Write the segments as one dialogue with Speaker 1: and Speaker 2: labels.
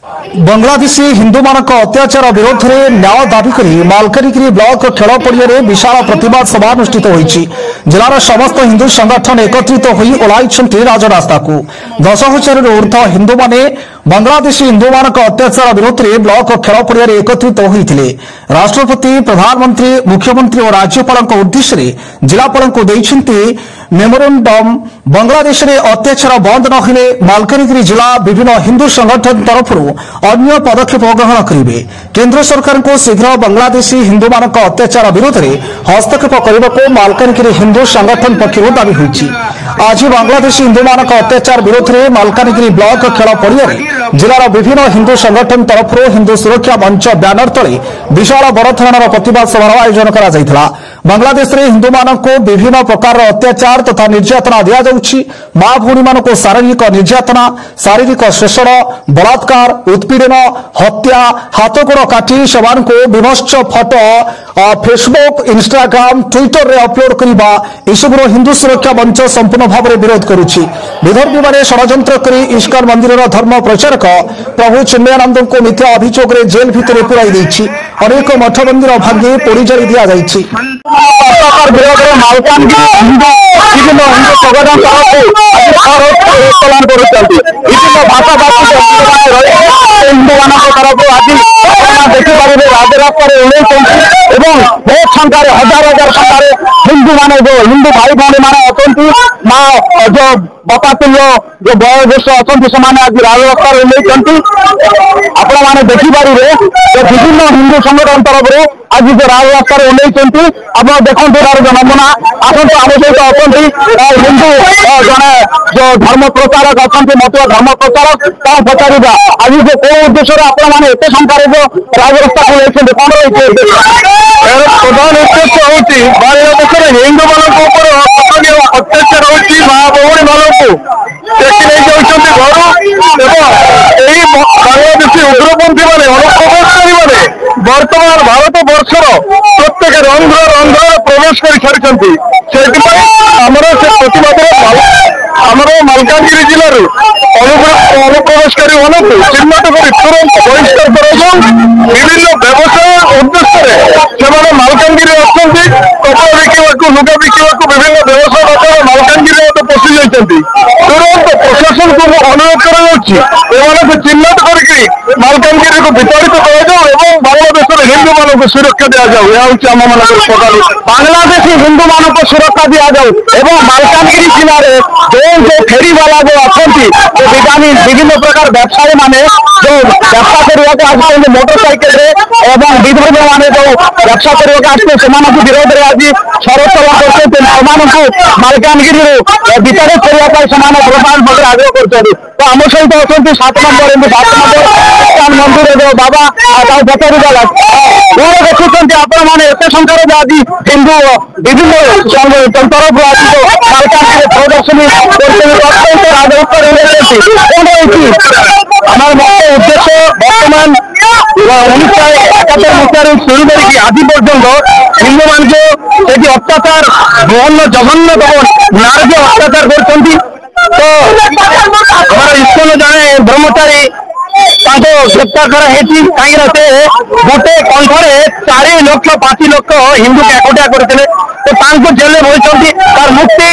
Speaker 1: बांग्लादेशी हिंदू मानक अत्याचार विरोध में न्याय दाबी कर मालकानगिरी ब्लॉक खेल पड़िया विशाल प्रतिवाद सभा अनुष्ठित होती। जिलार समस्त हिंदू संगठन एकत्रित होई ओह्लाई राजरास्ता को 10,000 ऊर्ध्व हिंदू माने बांग्लादेशी हिंदू मानक अत्याचार विरोध में ब्लॉक खेल पड़िया एकत्रित होते। राष्ट्रपति प्रधानमंत्री मुख्यमंत्री और राज्यपाल उद्देश्य जिलापाल को मेमोरेंडम बांग्लादेश में अत्याचार बंद न हेले मालकानगिरी जिला विभिन्न हिंदू संगठन तरफ अन्य पदक्षेप ग्रहण करेंगे। केंद्र सरकार को शीघ्र बांग्लादेशी हिंदू मानक अत्याचार विरोध में हस्तक्षेप करने को मालकानगिरी हिंदू संगठन पक्षर दाबी होती। आज बांग्लादेशी हिंदू मानक अत्याचार विरोध में मालकानगिरी ब्लॉक खेल पड़िया जिलार विभिन्न हिंदू संगठन तरफ हिंदू सुरक्षा मंच बैनर तले विशाल बड़ धरण प्रतिवाद सभार आयोजन कर बांग्लादेश में हिंदू मानक विभिन्न प्रकार अत्याचार तथा निर्यातना दि जाउछि। मां भौणी मानक शारीरिक निर्यातना, शारीरिक शोषण, बलात्कार, उत्पीड़न, हत्या, हाथ गोड़ काटी सेमानकु विभत्स फोटो फेसबुक, इंस्टाग्राम, ट्विटर रे अपलोड करबा एसबुर हिंदू सुरक्षा मंच संपूर्ण भाव में विरोध करुछि। विधर्मी माने षड्यंत्र करी इस्कन मंदिर धर्म प्रचारक प्रभु चिन्मयानंद को मिथ्या अभियोग में जेल भितर पुराई देछि। अनेक मठ मंदिर भांगी पोड़ी जली दिया जाइछि। विरोध में मालकानगिरी हिंदू विभिन्न हिंदू संगठन विभिन्न भाषा हिंदू मान तरफ आज देखिपारे राजरास्तार ओह्लैଛନ୍ତି बहुत संख्यार हजार हजार संख्यार हिंदू माने जो हिंदू भाई भाई मैंने अच्छा माँ जो बापा तुल्य जो वयोज्येष्ठ अच्छा से आज राजरास्तार ओह्लैଛନ୍ତି। आपण मैंने देखिपारे विभिन्न हिंदू संगठन तरफ आज जो राजरास्तार ओह्लैଛନ୍ତି आप देखते तार जो नमूना आसतु आम सहित अच्छा हिंदू जड़े जो धर्म प्रचारक अच्छा मत धर्म प्रचारक पचार आज जो कौ उद्देश्य आपने एत संख्यार जो राजरास्ता को कौन रही प्रधान उद्देश्य हूँ बांग्लादेश हिंदू मान अत्याचार होती माँ भौणी मान बांग्लादेशी उग्रपंथी मैंने अनुप्रवेशकारी वर्तमान भारत वर्षर प्रत्येक रंध्र रंध्र प्रवेश कर सारी आमर मालकानगिरी जिले अनुप्रवेशकारी मान चिन्हट कर तुरंत बहिष्कार विभिन्न व्यवसाय उद्देश्य से मालकानगिरी अच्छा कपड़ा बिकवा लुगा बिकवा विभिन्न व्यवसाय मालकानगिरी पशि जाती। तुरंत प्रशासन को अनुरोध कर चिन्हट करके मालकानगिरी को विताड़ित कर बांग्लादेश हिंदू मान को सुरक्षा दि जाऊ। यह हूँ आम मान बांग्लादेशी हिंदू मान को सुरक्षा दि जाऊ। मालकानगिरी जिले में जो फेरीवाला जो अच्छा विभिन्न प्रकार व्यवसायी माने जो व्यवसा करने आज मोटरसाइकिल विधर्मी माने जो व्यवसा करने आसते विरोध में आज सरचल कर मालकानगिरी विताड़ित करने प्रधान भाव आग्रह कर। तो आम सहित अच्छा 7 नंबर 7 नंबर मंदिर जो बाबा पचार देखुं आपण मैंने एत संख्यार आज हिंदू विभिन्न तरफ आज मालकानगिरी प्रदर्शनी उद्देश्य बर्तमान 1971 मसीह शुरू करके आज पर्यटन हिंदू मान को अत्याचार बहुत जघन्य नार जो अत्याचार कर इस्कन जड़े ब्रह्मचारी ग्रेप्तार कहीं गोटे कंठरे 4 लक्ष 5 लक्ष हिंदू एकोटिया करते तो जेल बही तार मुक्ति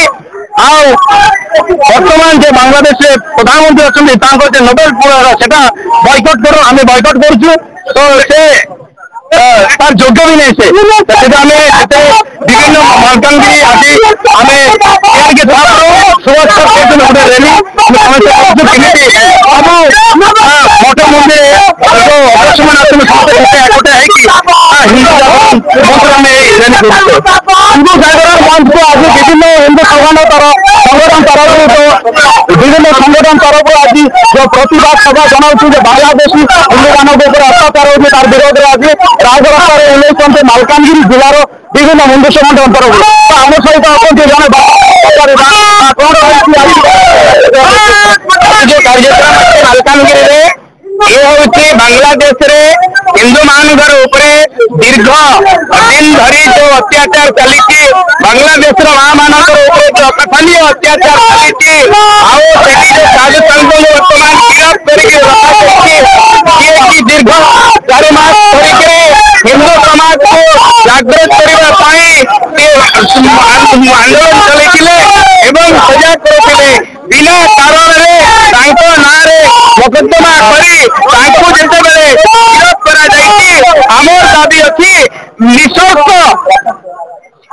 Speaker 1: बर्तमान जो बांग्लादेश प्रधानमंत्री अच्छा नोबेल पुरस्कार बॉयकट करो आम बॉयकट करुँ तो तार योग्य भी नहीं से विभिन्न मालकानगिरी आज आम सुभाष गोटे रैली मठ मंदिर जो अध्यक्ष मैंने एकोटे हिंदू जागरण मंच को आज विभिन्न हिंदू संगठन तरफ विभिन्न संगठन तरफ आज जो प्रतिवाद सभा जनाऊँ बांग्लादेशी हिंदू मान अत्याचार होती तार विरोध में आज राजरास्तार ओह्लैଛନ୍ତି मालकानगिरी जिलार विभिन्न हिंदू संगठन तरफ आम सहित अच्छा जड़े मालकानगिरी ये हूँ बांग्लादेश हिंदू मान दीर्घ दिन धरी जो अत्याचार चली बांग्लादेश माँ मान जो कथनीय अत्याचार चली साधु संत बर्तमान गिरफ्त कर
Speaker 2: जागृत करने आंदोलन चलते सजाग करते बिना कारण नारे मोकदमा करते विरोध आमर दाबी अच्छी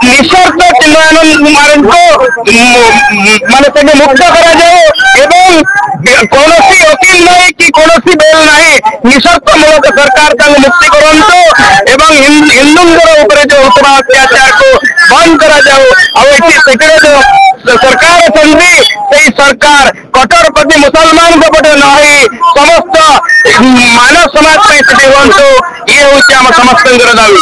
Speaker 2: निशर्त चिन्मयानंद कुमार को माने मुक्त करा कौन वकील नहीं कि कौन बेल नहीं निशर्त मूलक सरकार मुक्ति करंतु एवं हिंदू जो होता अत्याचार को बंद करा जाओ जो सरकार अच्छी से सरकार कट्टरपति मुसलमान को पटे नहीं समस्त मानव समाज हूँ ये हूँ आम समस्त दावी।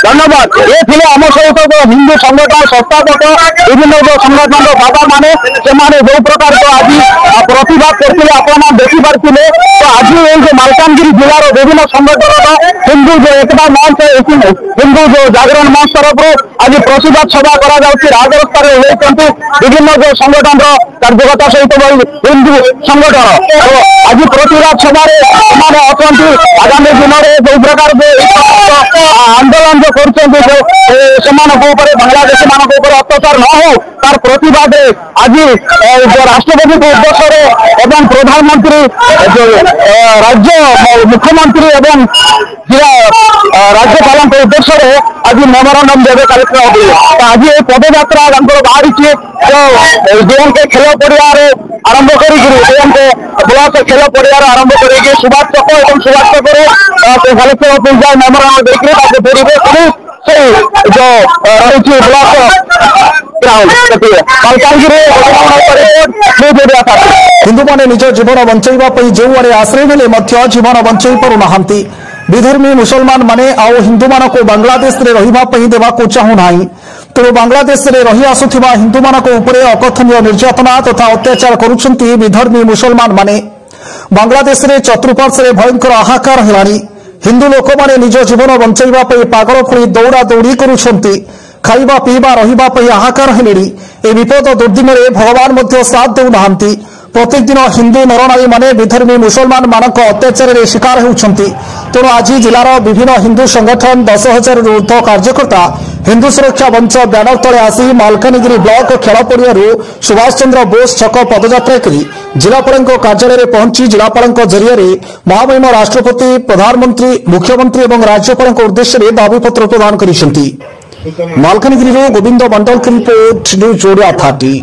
Speaker 2: धन्यवाद। ये थे आम सहित जो हिंदू संगठन संस्थापक विभिन्न जो संगठन बाबा माने जो प्रकार जो आज प्रतिवाद करते आप देखिपारे तो आज ये मालकानगिरी जिलार विभिन्न संगठन हिंदू जो एकता मंच हिंदू जो जागरण मंच तरफ आज प्रतिवाद सभा राजरास्ता विभिन्न जो संगठन कार्यकर्ता सहित हिंदू संगठन आज प्रतिवाद सभा अच्छा आगामी दिन में जो प्रकार आंदोलन जो बांग्लादेशी मान अत्याचार न हो तार प्रतिवाद आज जो राष्ट्रपति को उद्देश्य एवं प्रधानमंत्री जो राज्य मुख्यमंत्री एवं राज्यपाल उद्देश्य आज मेमोरांडम देवे कार्यक्रम आज ये पदयात्रा बाहरी जो के खेल पड़िया आरंभ कर ब्लॉक खेल पड़िया आरंभ कर सुभाष चक और सुभाष चक कलेक्टर ऑफिस जाए मेमोरांडम देखे फेरबे जो रही ब्लॉक ग्राउंड
Speaker 1: हिंदू माने निज जीवन बंचाइबा जो आश्रय नेले जीवन बंचाई पारुना विधर्मी मुसलमान माने आउ हिंदू मान को बांग्लादेश रे रहिबा पई देबा को चाहूना तेणु बांग्लादेश रे रही आसुथिबा हिंदू मान को उपरे अकथनीय निर्यातना तथा अत्याचार करुछंती विधर्मी मुसलमान माने बांग्लादेश रे चतुर्पार्श्व भयंकर हाहाकार हेलानी हिंदू लोक माने निज जीवन बंचाइबा पई पागल भली दौड़ा दौड़ी करुछंती खाइबा पीबा रहिबा पई हाहाकार हेलेनी ए विपद दुर्दिन रे भगवान मध्य साथ देउनाहांती प्रत्येक दिन हिंदू नरनारी माने विधर्मी मुसलमान मानक अत्याचार रे शिकार होउछंती तेणु आज जिलार विभिन्न हिंदू संगठन 10,000 ऊर्ध्व कार्यकर्ता हिंदू सुरक्षा मंच ब्यानर तले आसी मालकानगिरी ब्लॉक खेल पड़िया सुभाष चंद्र बोस छक पदयात्रा कर जिलापाल कार्यालय पहुंची जिलापाल जरिए महामहिम राष्ट्रपति प्रधानमंत्री मुख्यमंत्री और राज्यपाल उद्देश्य दाबीपत्र प्रदान कर मालकानगिरी गोविंद मंडल की रिपोर्ट न्यूज 30।